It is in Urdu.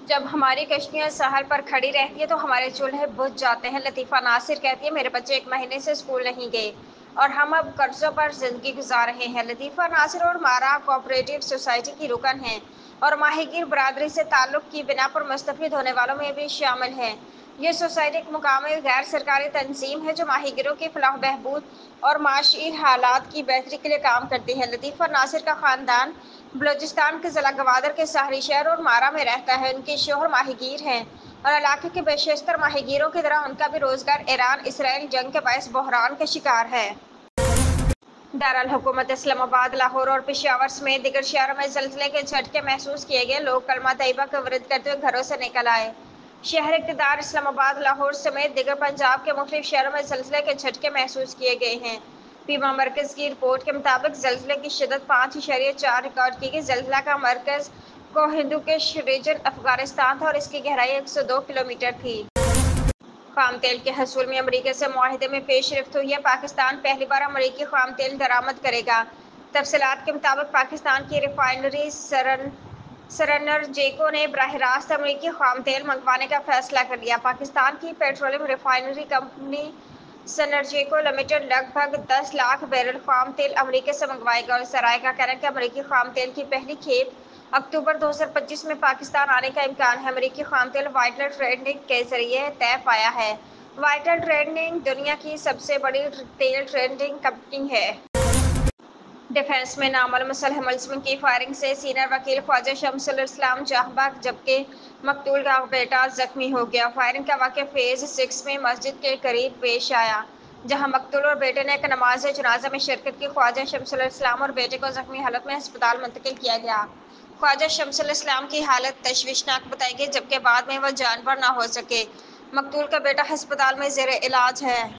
جب ہماری کشتیاں ساحل پر کھڑی رہتی ہیں تو ہمارے چولہے بجھ جاتے ہیں۔ لطیفہ ناصر کہتی ہیں میرے بچے 1 مہینے سے اسکول نہیں گئے اور ہم اب قرضوں پر زندگی گزار رہے ہیں۔ لطیفہ ناصر اور مارا کوآپریٹو سوسائٹی کی رکن ہیں اور ماہی گیر برادری سے تعلق کی بنا پر مستفید ہونے والوں میں بھی شامل ہیں۔ یہ سوسائٹی ایک مقامی غیر سرکاری تنظیم ہے جو ماہی گیروں کی فلاح و بہبود اور معاشی حالات کی بہتری کے لیے کام کرتی ہے۔ لطیفہ ناصر کا خاندان بلوچستان کے ضلع گوادر کے ساحلی شہر اور مارا میں رہتا ہے۔ ان کے شوہر ماہی گیر ہیں اور علاقے کے بیشتر ماہی گیروں کی طرح ان کا بھی روزگار ایران اسرائیل جنگ کے باعث بحران کا شکار ہے۔ دارالحکومت اسلام آباد، لاہور اور پشاور سمیت دیگر شہروں میں زلزلے کے جھٹکے محسوس کیے گئے۔ لوگ کلمہ طیبہ کا ورد کرتے ہوئے گھروں سے نکل آئے۔ شہر اقتدار اسلام آباد، لاہور سمیت دیگر پنجاب کے مختلف شہروں میں زلزلے کے جھٹکے محسوس کیے گئے ہیں۔ پیما مرکز کی رپورٹ کے مطابق زلزلے کی شدت 5.4 ریکارڈ کی گئی۔ زلزلہ کا مرکز کو ہندو کش ریجن افغانستان تھا اور اس کی گہرائی 102 کلومیٹر تھی۔ خام تیل کے حصول میں امریکہ سے معاہدے میں پیش رفت ہوئی ہے۔ پاکستان پہلی بار امریکی خام تیل درآمد کرے گا۔ تفصیلات کے مطابق پاکستان کی ریفائنری سرنرجیکو نے براہ راست امریکی خام تیل منگوانے کا فیصلہ کر لیا۔ پاکستان کی پیٹرولیم ریفائنری کمپنی سرنرجیکو لمیٹڈ لگ بھگ 10 لاکھ بیرل خام تیل امریکہ سے منگوائے گا اور ذرائع کا کہنا ہے کہ امریکی خام تیل کی پہلی کھیپ اکتوبر 2025 میں پاکستان آنے کا امکان ہے۔ امریکی خام تیل وائٹل ٹریڈنگ کے ذریعے طے پایا ہے۔ وائٹل ٹریڈنگ دنیا کی سب سے بڑی تیل ٹریڈنگ کمپنی ہے۔ ڈیفنس میں نامعلوم مسلح ملزم کی فائرنگ سے سینئر وکیل خواجہ شمس الاسلام جاں بحق جبکہ مقتول کا بیٹا زخمی ہو گیا۔ فائرنگ کا واقعہ فیز 6 میں مسجد کے قریب پیش آیا جہاں مقتول اور بیٹے نے ایک نماز جنازہ میں شرکت کی۔ خواجہ شمس الاسلام اور بیٹے کو زخمی حالت میں ہسپتال منتقل کیا گیا۔ خواجہ شمس الاسلام کی حالت تشویشناک بتائی گئی جبکہ بعد میں وہ جان بر نہ ہو سکے۔ مقتول کا بیٹا ہسپتال میں زیر علاج ہے۔